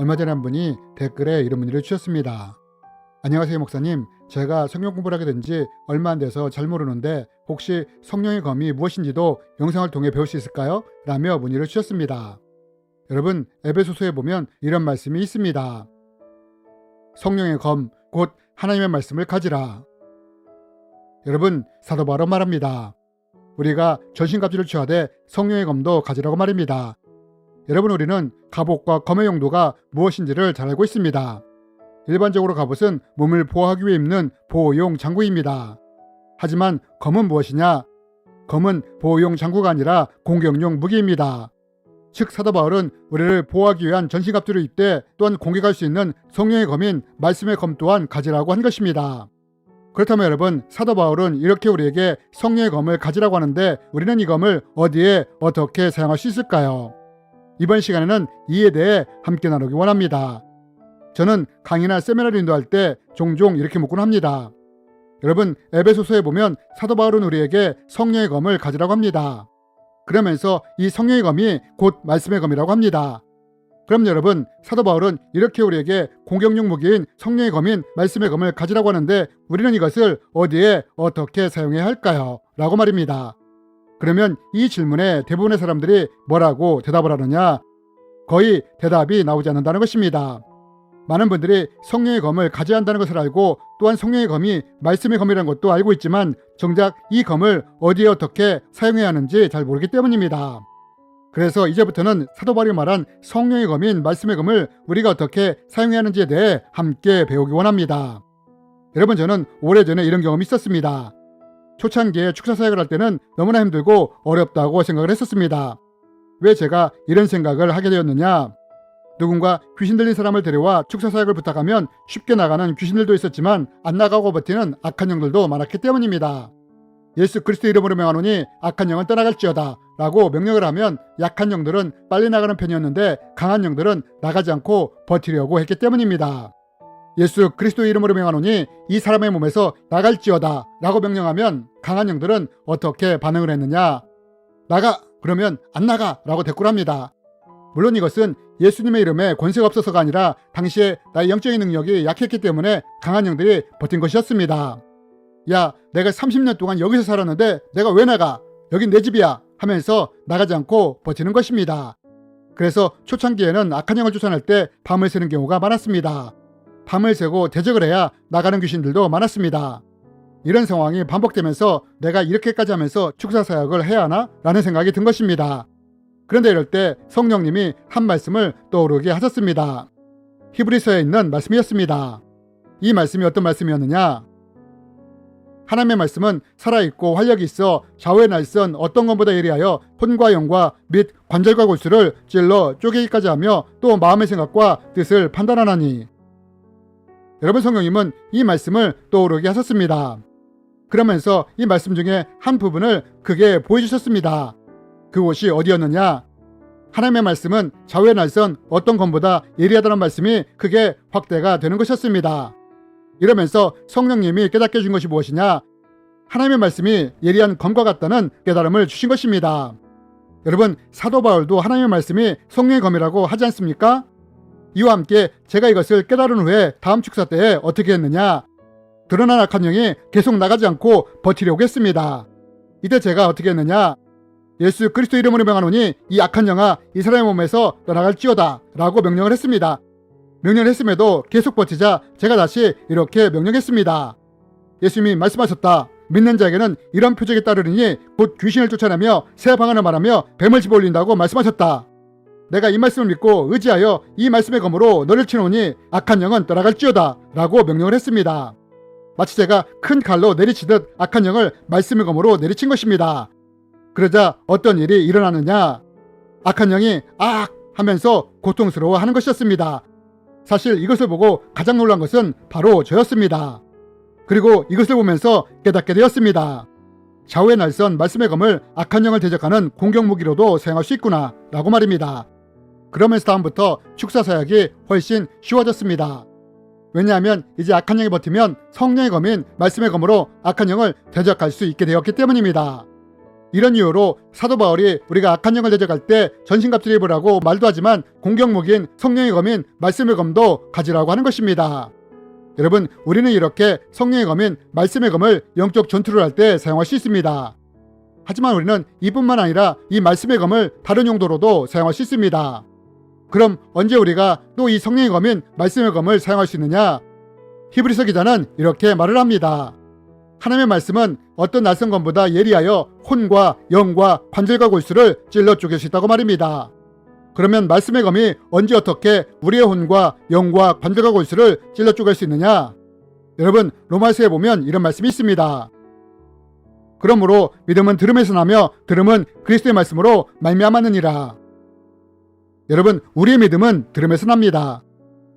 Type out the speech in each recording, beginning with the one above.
얼마 전에 한 분이 댓글에 이런 문의를 주셨습니다. 안녕하세요 목사님, 제가 성경 공부를 하게 된 지 얼마 안 돼서 잘 모르는데 혹시 성령의 검이 무엇인지도 영상을 통해 배울 수 있을까요? 라며 문의를 주셨습니다. 여러분, 에베소서에 보면 이런 말씀이 있습니다. 성령의 검, 곧 하나님의 말씀을 가지라. 여러분, 사도 바로 말합니다. 우리가 전신갑주를 취하되 성령의 검도 가지라고 말입니다. 여러분, 우리는 갑옷과 검의 용도가 무엇인지를 잘 알고 있습니다. 일반적으로 갑옷은 몸을 보호하기 위해 입는 보호용 장구입니다. 하지만 검은 무엇이냐? 검은 보호용 장구가 아니라 공격용 무기입니다. 즉 사도 바울은 우리를 보호하기 위한 전신갑주를 입되 또한 공격할 수 있는 성령의 검인 말씀의 검 또한 가지라고 한 것입니다. 그렇다면 여러분, 사도 바울은 이렇게 우리에게 성령의 검을 가지라고 하는데 우리는 이 검을 어디에 어떻게 사용할 수 있을까요? 이번 시간에는 이에 대해 함께 나누기 원합니다. 저는 강의나 세미나를 인도할 때 종종 이렇게 묻곤 합니다. 여러분, 에베소서에 보면 사도 바울은 우리에게 성령의 검을 가지라고 합니다. 그러면서 이 성령의 검이 곧 말씀의 검이라고 합니다. 그럼 여러분, 사도 바울은 이렇게 우리에게 공격용 무기인 성령의 검인 말씀의 검을 가지라고 하는데 우리는 이것을 어디에 어떻게 사용해야 할까요? 라고 말입니다. 그러면 이 질문에 대부분의 사람들이 뭐라고 대답을 하느냐? 거의 대답이 나오지 않는다는 것입니다. 많은 분들이 성령의 검을 가져야 한다는 것을 알고 또한 성령의 검이 말씀의 검이라는 것도 알고 있지만 정작 이 검을 어디에 어떻게 사용해야 하는지 잘 모르기 때문입니다. 그래서 이제부터는 사도 바울이 말한 성령의 검인 말씀의 검을 우리가 어떻게 사용해야 하는지에 대해 함께 배우기 원합니다. 여러분, 저는 오래전에 이런 경험이 있었습니다. 초창기에 축사 사역을 할 때는 너무나 힘들고 어렵다고 생각을 했었습니다. 왜 제가 이런 생각을 하게 되었느냐? 누군가 귀신 들린 사람을 데려와 축사 사역을 부탁하면 쉽게 나가는 귀신들도 있었지만 안 나가고 버티는 악한 영들도 많았기 때문입니다. 예수 그리스도 이름으로 명하노니 악한 영은 떠나갈지어다 라고 명령을 하면 약한 영들은 빨리 나가는 편이었는데 강한 영들은 나가지 않고 버티려고 했기 때문입니다. 예수 그리스도 이름으로 명하노니 이 사람의 몸에서 나갈지어다 라고 명령하면 강한 영들은 어떻게 반응을 했느냐? 나가! 그러면 안 나가! 라고 대꾸합니다. 물론 이것은 예수님의 이름에 권세가 없어서가 아니라 당시에 나의 영적인 능력이 약했기 때문에 강한 영들이 버틴 것이었습니다. 야, 내가 30년 동안 여기서 살았는데 내가 왜 나가? 여긴 내 집이야 하면서 나가지 않고 버티는 것입니다. 그래서 초창기에는 악한 영을 쫓아낼 때 밤을 새는 경우가 많았습니다. 밤을 새고 대적을 해야 나가는 귀신들도 많았습니다. 이런 상황이 반복되면서 내가 이렇게까지 하면서 축사 사역을 해야 하나? 라는 생각이 든 것입니다. 그런데 이럴 때 성령님이 한 말씀을 떠오르게 하셨습니다. 히브리서에 있는 말씀이었습니다. 이 말씀이 어떤 말씀이었느냐? 하나님의 말씀은 살아있고 활력이 있어 좌우의 날선 어떤 것보다 예리하여 혼과 영과 및 관절과 골수를 찔러 쪼개기까지 하며 또 마음의 생각과 뜻을 판단하나니. 여러분, 성령님은 이 말씀을 떠오르게 하셨습니다. 그러면서 이 말씀 중에 한 부분을 크게 보여주셨습니다. 그곳이 어디였느냐? 하나님의 말씀은 좌우의 날선 어떤 검보다 예리하다는 말씀이 크게 확대가 되는 것이었습니다. 이러면서 성령님이 깨닫게 해준 것이 무엇이냐? 하나님의 말씀이 예리한 검과 같다는 깨달음을 주신 것입니다. 여러분, 사도 바울도 하나님의 말씀이 성령의 검이라고 하지 않습니까? 이와 함께 제가 이것을 깨달은 후에 다음 축사 때에 어떻게 했느냐? 드러난 악한 영이 계속 나가지 않고 버티려고 했습니다. 이때 제가 어떻게 했느냐? 예수 그리스도 이름으로 명하노니 이 악한 영아 이 사람의 몸에서 떠나갈지어다 라고 명령을 했습니다. 명령을 했음에도 계속 버티자 제가 다시 이렇게 명령했습니다. 예수님이 말씀하셨다. 믿는 자에게는 이런 표적이 따르리니 곧 귀신을 쫓아내며 새 방언을 말하며 뱀을 집어올린다고 말씀하셨다. 내가 이 말씀을 믿고 의지하여 이 말씀의 검으로 너를 치노니 악한 영은 떠나갈지어다 라고 명령을 했습니다. 마치 제가 큰 칼로 내리치듯 악한 영을 말씀의 검으로 내리친 것입니다. 그러자 어떤 일이 일어나느냐? 악한 영이 악! 하면서 고통스러워하는 것이었습니다. 사실 이것을 보고 가장 놀란 것은 바로 저였습니다. 그리고 이것을 보면서 깨닫게 되었습니다. 좌우의 날선 말씀의 검을 악한 영을 대적하는 공격 무기로도 사용할 수 있구나 라고 말입니다. 그러면서 다음부터 축사 사역이 훨씬 쉬워졌습니다. 왜냐하면 이제 악한 영이 버티면 성령의 검인 말씀의 검으로 악한 영을 대적할 수 있게 되었기 때문입니다. 이런 이유로 사도 바울이 우리가 악한 영을 대적할 때 전신갑주를 입으라고 말도 하지만 공격무기인 성령의 검인 말씀의 검도 가지라고 하는 것입니다. 여러분, 우리는 이렇게 성령의 검인 말씀의 검을 영적 전투를 할 때 사용할 수 있습니다. 하지만 우리는 이뿐만 아니라 이 말씀의 검을 다른 용도로도 사용할 수 있습니다. 그럼 언제 우리가 또 이 성령의 검인 말씀의 검을 사용할 수 있느냐? 히브리서 기자는 이렇게 말을 합니다. 하나님의 말씀은 어떤 낯선 검보다 예리하여 혼과 영과 관절과 골수를 찔러 쪼갤 수 있다고 말입니다. 그러면 말씀의 검이 언제 어떻게 우리의 혼과 영과 관절과 골수를 찔러 쪼갤 수 있느냐? 여러분, 로마서에 보면 이런 말씀이 있습니다. 그러므로 믿음은 들음에서 나며 들음은 그리스도의 말씀으로 말미암았느니라. 여러분, 우리의 믿음은 들음에서 납니다.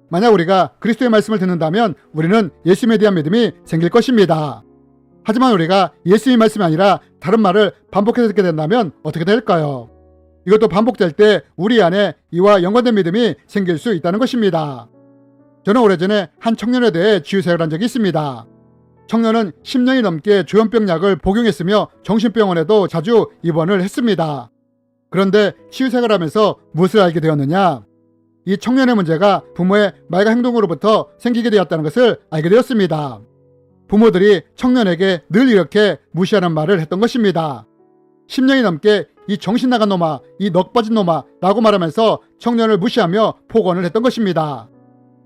만약 우리가 그리스도의 말씀을 듣는다면 우리는 예수님에 대한 믿음이 생길 것입니다. 하지만 우리가 예수님의 말씀이 아니라 다른 말을 반복해서 듣게 된다면 어떻게 될까요? 이것도 반복될 때 우리 안에 이와 연관된 믿음이 생길 수 있다는 것입니다. 저는 오래전에 한 청년에 대해 치유사역을 한 적이 있습니다. 청년은 10년이 넘게 조현병 약을 복용했으며 정신병원에도 자주 입원을 했습니다. 그런데 치유사역을 하면서 무엇을 알게 되었느냐? 이 청년의 문제가 부모의 말과 행동으로부터 생기게 되었다는 것을 알게 되었습니다. 부모들이 청년에게 늘 이렇게 무시하는 말을 했던 것입니다. 10년이 넘게 이 정신 나간 놈아, 이 넋 빠진 놈아 라고 말하면서 청년을 무시하며 폭언을 했던 것입니다.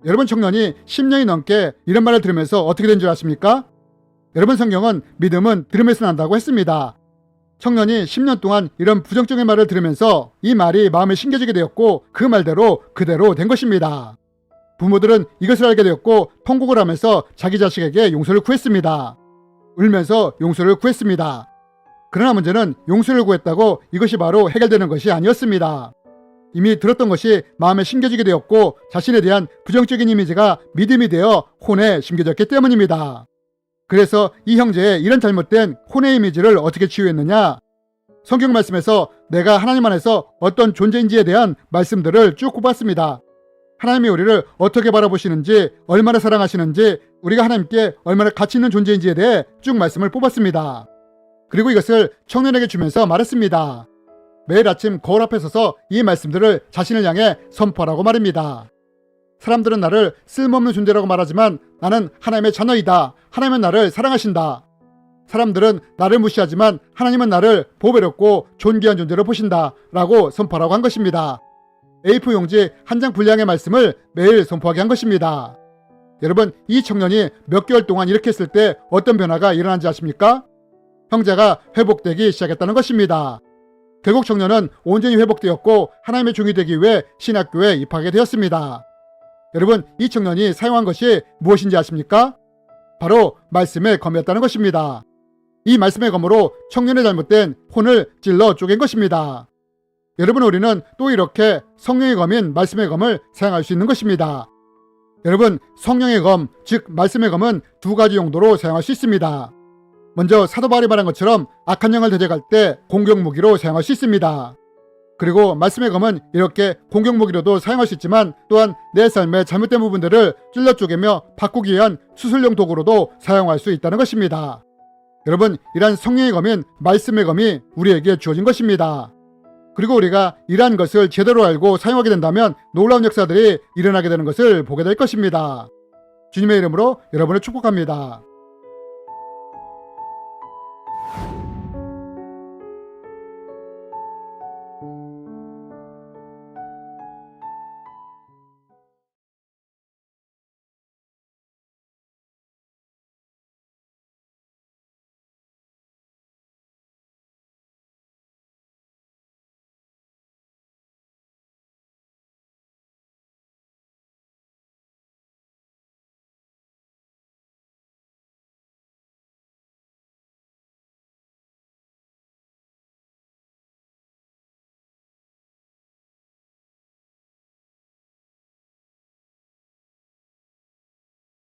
여러분, 청년이 10년이 넘게 이런 말을 들으면서 어떻게 된 줄 아십니까? 여러분, 성경은 믿음은 들음에서 난다고 했습니다. 청년이 10년 동안 이런 부정적인 말을 들으면서 이 말이 마음에 심겨지게 되었고 그 말대로 그대로 된 것입니다. 부모들은 이것을 알게 되었고 통곡을 하면서 자기 자식에게 용서를 구했습니다. 울면서 용서를 구했습니다. 그러나 문제는 용서를 구했다고 이것이 바로 해결되는 것이 아니었습니다. 이미 들었던 것이 마음에 심겨지게 되었고 자신에 대한 부정적인 이미지가 믿음이 되어 혼에 심겨졌기 때문입니다. 그래서 이 형제의 이런 잘못된 혼의 이미지를 어떻게 치유했느냐? 성경 말씀에서 내가 하나님 안에서 어떤 존재인지에 대한 말씀들을 쭉 꼽았습니다. 하나님이 우리를 어떻게 바라보시는지, 얼마나 사랑하시는지, 우리가 하나님께 얼마나 가치 있는 존재인지에 대해 쭉 말씀을 뽑았습니다. 그리고 이것을 청년에게 주면서 말했습니다. 매일 아침 거울 앞에 서서 이 말씀들을 자신을 향해 선포하라고 말입니다. 사람들은 나를 쓸모없는 존재라고 말하지만 나는 하나님의 자녀이다. 하나님은 나를 사랑하신다. 사람들은 나를 무시하지만 하나님은 나를 보배롭고 존귀한 존재로 보신다. 라고 선포하라고 한 것입니다. A4 용지 한 장 분량의 말씀을 매일 선포하게 한 것입니다. 여러분, 이 청년이 몇 개월 동안 이렇게 했을 때 어떤 변화가 일어난지 아십니까? 형제가 회복되기 시작했다는 것입니다. 결국 청년은 온전히 회복되었고 하나님의 종이 되기 위해 신학교에 입학하게 되었습니다. 여러분, 이 청년이 사용한 것이 무엇인지 아십니까? 바로 말씀의 검이었다는 것입니다. 이 말씀의 검으로 청년의 잘못된 혼을 찔러 쪼갠 것입니다. 여러분, 우리는 또 이렇게 성령의 검인 말씀의 검을 사용할 수 있는 것입니다. 여러분, 성령의 검, 즉 말씀의 검은 두 가지 용도로 사용할 수 있습니다. 먼저 사도 바울이 말한 것처럼 악한 영을 대적할 때 공격 무기로 사용할 수 있습니다. 그리고 말씀의 검은 이렇게 공격 무기로도 사용할 수 있지만 또한 내 삶의 잘못된 부분들을 찔러 쪼개며 바꾸기 위한 수술용 도구로도 사용할 수 있다는 것입니다. 여러분, 이러한 성령의 검인 말씀의 검이 우리에게 주어진 것입니다. 그리고 우리가 이러한 것을 제대로 알고 사용하게 된다면 놀라운 역사들이 일어나게 되는 것을 보게 될 것입니다. 주님의 이름으로 여러분을 축복합니다.